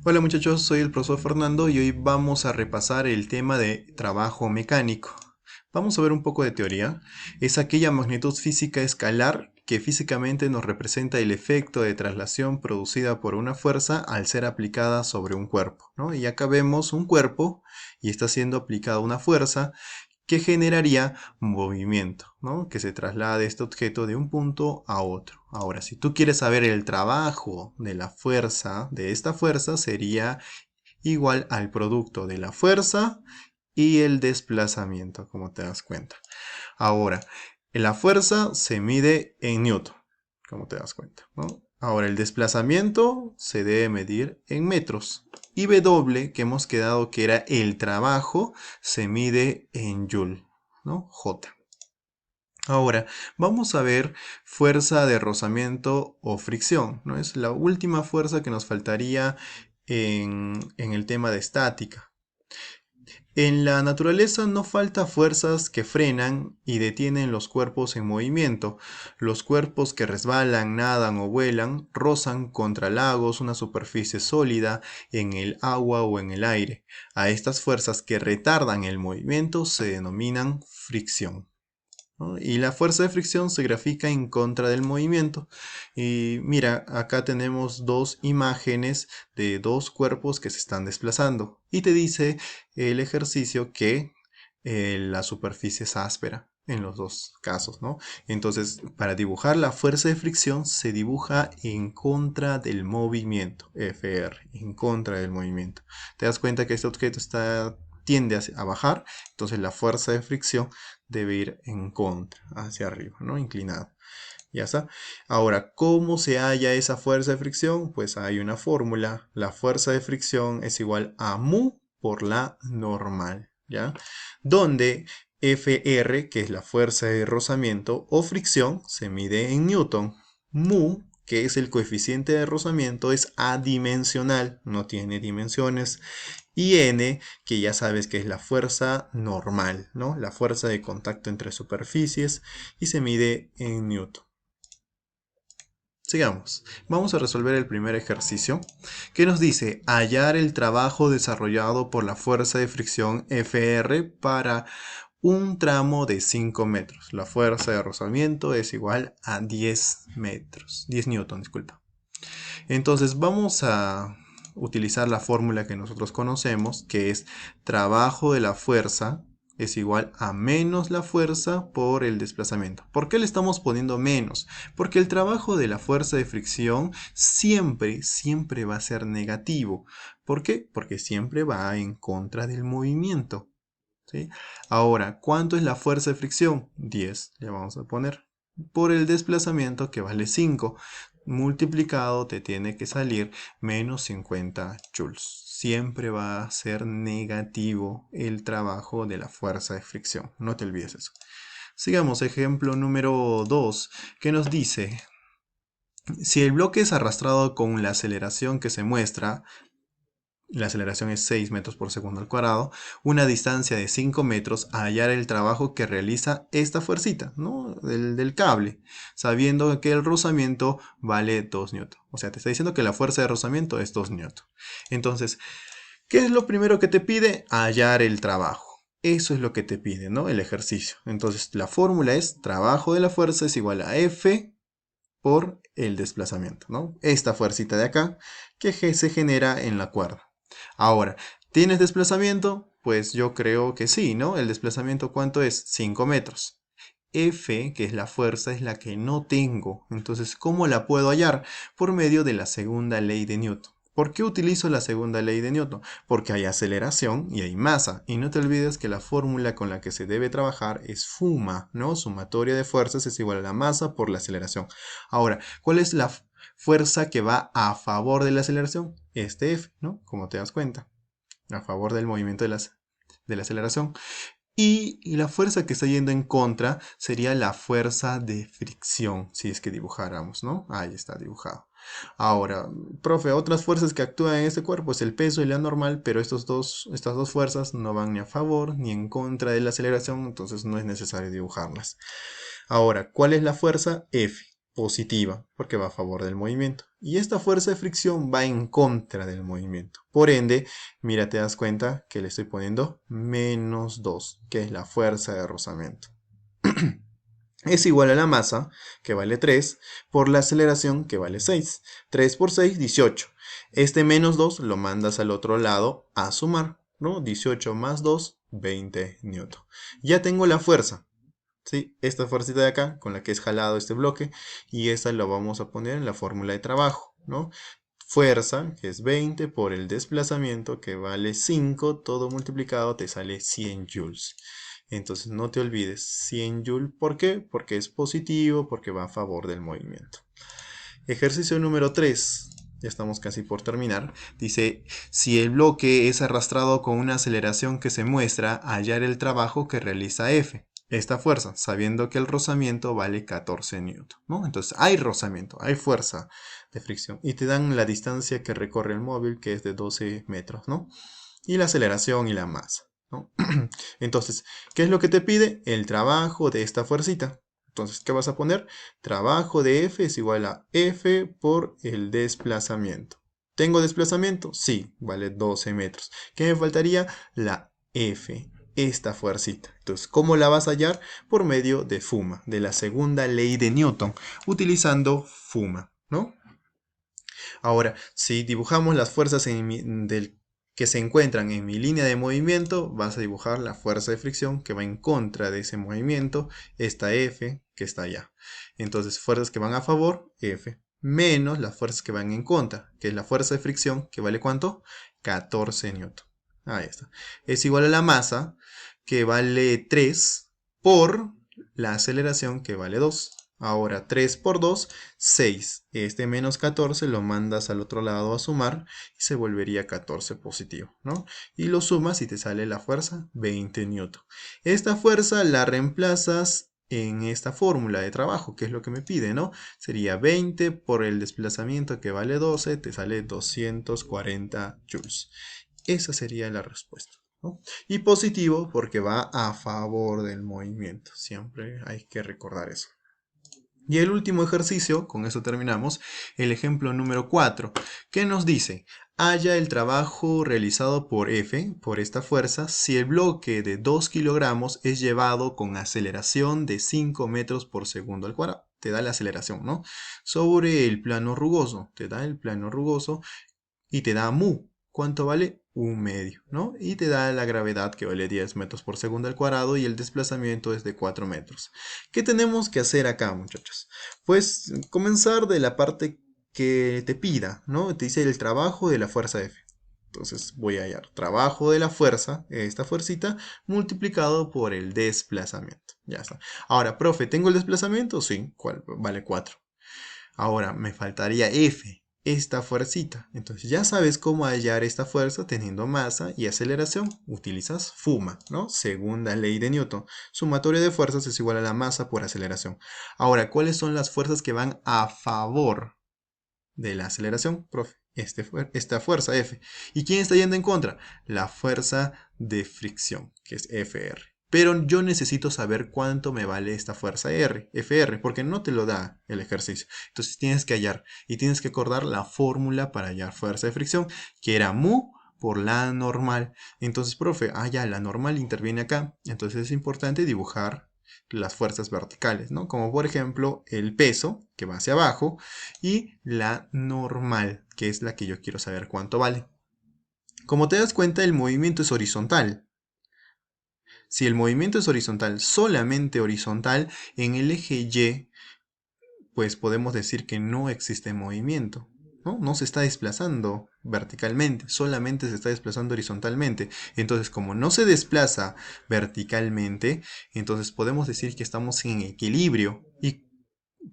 Hola muchachos, soy el profesor Fernando y hoy vamos a repasar el tema de trabajo mecánico. Vamos a ver un poco de teoría. Es aquella magnitud física escalar que físicamente nos representa el efecto de traslación producida por una fuerza al ser aplicada sobre un cuerpo, ¿no? Y acá vemos un cuerpo y está siendo aplicada una fuerza que generaría movimiento, ¿no? Que se traslade este objeto de un punto a otro. Ahora, si tú quieres saber el trabajo de la fuerza, de esta fuerza, sería igual al producto de la fuerza y el desplazamiento, como te das cuenta. Ahora, la fuerza se mide en newton, como te das cuenta, ¿no? Ahora, el desplazamiento se debe medir en metros. Y W, que hemos quedado que era el trabajo, se mide en joule, ¿no? J. Ahora, vamos a ver fuerza de rozamiento o fricción, ¿no? Es la última fuerza que nos faltaría en el tema de estática. En la naturaleza no falta fuerzas que frenan y detienen los cuerpos en movimiento. Los cuerpos que resbalan, nadan o vuelan rozan contra lagos, una superficie sólida, en el agua o en el aire. A estas fuerzas que retardan el movimiento se denominan fricción, ¿no? Y la fuerza de fricción se grafica en contra del movimiento. Y mira, acá tenemos dos imágenes de dos cuerpos que se están desplazando. Y te dice el ejercicio que la superficie es áspera en los dos casos, ¿no? Entonces, para dibujar la fuerza de fricción se dibuja en contra del movimiento, Fr, en contra del movimiento. Te das cuenta que este objeto tiende a bajar, entonces la fuerza de fricción debe ir en contra, hacia arriba, ¿no? Inclinado. Ya está. Ahora, ¿cómo se halla esa fuerza de fricción? Pues hay una fórmula. La fuerza de fricción es igual a mu por la normal, ¿ya? Donde Fr, que es la fuerza de rozamiento o fricción, se mide en newton. Mu, que es el coeficiente de rozamiento, es adimensional, no tiene dimensiones. Y N, que ya sabes que es la fuerza normal, ¿no? La fuerza de contacto entre superficies y se mide en newton. Sigamos. Vamos a resolver el primer ejercicio que nos dice hallar el trabajo desarrollado por la fuerza de fricción Fr para un tramo de 5 metros. La fuerza de rozamiento es igual a 10 metros, 10 newton, disculpa. Entonces vamos a utilizar la fórmula que nosotros conocemos, que es trabajo de la fuerza es igual a menos la fuerza por el desplazamiento. ¿Por qué le estamos poniendo menos? Porque el trabajo de la fuerza de fricción siempre va a ser negativo. ¿Por qué? Porque siempre va en contra del movimiento, ¿sí? Ahora, ¿cuánto es la fuerza de fricción? 10, le vamos a poner. Por el desplazamiento que vale 5, multiplicado te tiene que salir menos 50 joules. Siempre va a ser negativo el trabajo de la fuerza de fricción. No te olvides eso. Sigamos, ejemplo número 2, que nos dice, si el bloque es arrastrado con la aceleración que se muestra, la aceleración es 6 metros por segundo al cuadrado, una distancia de 5 metros, a hallar el trabajo que realiza esta fuercita, ¿no? Del cable, sabiendo que el rozamiento vale 2 newton. O sea, te está diciendo que la fuerza de rozamiento es 2 newton. Entonces, ¿qué es lo primero que te pide? Hallar el trabajo. Eso es lo que te pide, ¿no? El ejercicio. Entonces, la fórmula es trabajo de la fuerza es igual a F por el desplazamiento, ¿no? Esta fuercita de acá que se genera en la cuerda. Ahora, ¿tienes desplazamiento? Pues yo creo que sí, ¿no? El desplazamiento, ¿cuánto es? 5 metros. F, que es la fuerza, es la que no tengo. Entonces, ¿cómo la puedo hallar? Por medio de la segunda ley de Newton. ¿Por qué utilizo la segunda ley de Newton? Porque hay aceleración y hay masa. Y no te olvides que la fórmula con la que se debe trabajar es FUMA, ¿no? Sumatoria de fuerzas es igual a la masa por la aceleración. Ahora, ¿cuál es la fuerza que va a favor de la aceleración? Este F, ¿no? Como te das cuenta. A favor del movimiento de la aceleración. Y la fuerza que está yendo en contra sería la fuerza de fricción, si es que dibujáramos, ¿no? Ahí está dibujado. Ahora, profe, otras fuerzas que actúan en este cuerpo es el peso y la normal, pero estas dos fuerzas no van ni a favor ni en contra de la aceleración, entonces no es necesario dibujarlas. Ahora, ¿cuál es la fuerza? F. positiva, porque va a favor del movimiento. Y esta fuerza de fricción va en contra del movimiento. Por ende, mira, te das cuenta que le estoy poniendo -2, que es la fuerza de rozamiento. Es igual a la masa, que vale 3, por la aceleración, que vale 6. 3 por 6, 18. Este -2 lo mandas al otro lado a sumar, ¿no? 18 más 2, 20 newton. Ya tengo la fuerza. ¿Sí? Esta fuercita de acá, con la que es jalado este bloque, y esta lo vamos a poner en la fórmula de trabajo, ¿no? Fuerza, que es 20, por el desplazamiento, que vale 5, todo multiplicado te sale 100 joules. Entonces no te olvides, 100 joules, ¿por qué? Porque es positivo, porque va a favor del movimiento. Ejercicio número 3. Ya estamos casi por terminar. Dice, si el bloque es arrastrado con una aceleración que se muestra, hallar el trabajo que realiza F. Esta fuerza, sabiendo que el rozamiento vale 14 newton, ¿no? Entonces hay rozamiento, hay fuerza de fricción. Y te dan la distancia que recorre el móvil, que es de 12 metros, ¿no? Y la aceleración y la masa, ¿no? Entonces, ¿qué es lo que te pide? El trabajo de esta fuercita. Entonces, ¿qué vas a poner? Trabajo de F es igual a F por el desplazamiento. ¿Tengo desplazamiento? Sí, vale 12 metros. ¿Qué me faltaría? La F, esta fuercita. Entonces, ¿cómo la vas a hallar? Por medio de FUMA, de la segunda ley de Newton, utilizando FUMA, ¿no? Ahora, si dibujamos las fuerzas que se encuentran en mi línea de movimiento, vas a dibujar la fuerza de fricción que va en contra de ese movimiento, esta F que está allá. Entonces, fuerzas que van a favor, F, menos las fuerzas que van en contra, que es la fuerza de fricción, que vale ¿cuánto? 14 newton. Ahí está. Es igual a la masa, que vale 3, por la aceleración, que vale 2. Ahora 3 por 2, 6. Este menos 14 lo mandas al otro lado a sumar y se volvería 14 positivo, ¿no? Y lo sumas y te sale la fuerza 20 newton. Esta fuerza la reemplazas en esta fórmula de trabajo, que es lo que me pide, ¿no? Sería 20 por el desplazamiento, que vale 12, te sale 240 joules. Esa sería la respuesta, ¿no? Y positivo porque va a favor del movimiento. Siempre hay que recordar eso. Y el último ejercicio, con eso terminamos, el ejemplo número 4, que nos dice, halla el trabajo realizado por F, por esta fuerza, si el bloque de 2 kilogramos es llevado con aceleración de 5 metros por segundo al cuadrado. Te da la aceleración, ¿no? Sobre el plano rugoso, te da el plano rugoso y te da mu. ¿Cuánto vale? 1/2, ¿no? Y te da la gravedad, que vale 10 metros por segundo al cuadrado, y el desplazamiento es de 4 metros. ¿Qué tenemos que hacer acá, muchachos? Pues comenzar de la parte que te pida, ¿no? Te dice el trabajo de la fuerza F. Entonces voy a hallar trabajo de la fuerza, esta fuercita, multiplicado por el desplazamiento. Ya está. Ahora, profe, ¿tengo el desplazamiento? Sí, ¿cuál? Vale 4. Ahora me faltaría F, esta fuercita. Entonces ya sabes cómo hallar esta fuerza teniendo masa y aceleración. Utilizas FUMA, ¿no? Segunda ley de Newton. Sumatoria de fuerzas es igual a la masa por aceleración. Ahora, ¿cuáles son las fuerzas que van a favor de la aceleración, profe? Esta fuerza F. ¿Y quién está yendo en contra? La fuerza de fricción, que es FR. Pero yo necesito saber cuánto me vale esta fuerza FR, porque no te lo da el ejercicio. Entonces tienes que hallar y tienes que acordar la fórmula para hallar fuerza de fricción, que era mu por la normal. Entonces, profe, ya la normal interviene acá. Entonces es importante dibujar las fuerzas verticales, ¿no? Como por ejemplo el peso, que va hacia abajo, y la normal, que es la que yo quiero saber cuánto vale. Como te das cuenta, el movimiento es horizontal. Si el movimiento es horizontal, solamente horizontal, en el eje Y, pues podemos decir que no existe movimiento, ¿no? No se está desplazando verticalmente, solamente se está desplazando horizontalmente. Entonces, como no se desplaza verticalmente, entonces podemos decir que estamos en equilibrio. ¿Y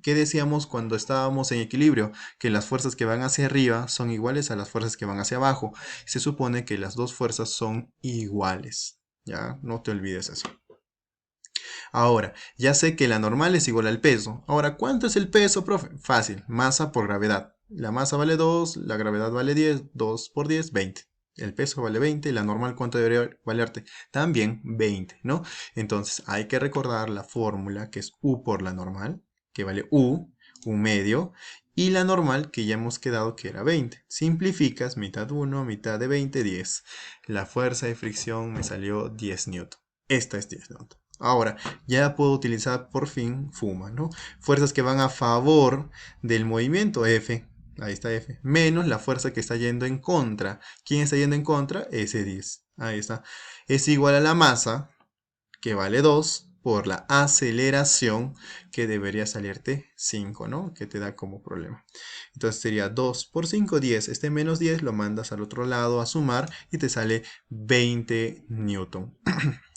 qué decíamos cuando estábamos en equilibrio? Que las fuerzas que van hacia arriba son iguales a las fuerzas que van hacia abajo. Se supone que las dos fuerzas son iguales. Ya, no te olvides eso. Ahora, ya sé que la normal es igual al peso. Ahora, ¿cuánto es el peso, profe? Fácil, masa por gravedad. La masa vale 2, la gravedad vale 10, 2 por 10, 20. El peso vale 20 y la normal, ¿cuánto debería valerte? También 20, ¿no? Entonces hay que recordar la fórmula, que es U por la normal, que vale U. un medio, y la normal que ya hemos quedado que era 20. Simplificas, mitad 1, mitad de 20, 10. La fuerza de fricción me salió 10 newton. Esta es 10 newton. Ahora, ya puedo utilizar por fin FUMA, ¿no? Fuerzas que van a favor del movimiento F. Ahí está F. Menos la fuerza que está yendo en contra. ¿Quién está yendo en contra? Ese 10. Ahí está. Es igual a la masa, que vale 2, por la aceleración, que debería salirte 5, ¿no? Que te da como problema. Entonces sería 2 por 5, 10. Este menos 10 lo mandas al otro lado a sumar y te sale 20 newton.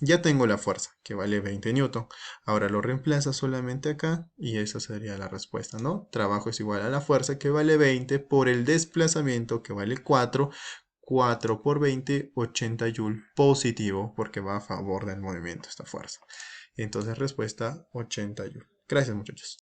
Ya tengo la fuerza, que vale 20 newton. Ahora lo reemplazas solamente acá y esa sería la respuesta, ¿no? Trabajo es igual a la fuerza, que vale 20, por el desplazamiento, que vale 4. 4 por 20, 80 joule positivo, porque va a favor del movimiento esta fuerza. Entonces respuesta 80 joule. Gracias, muchachos.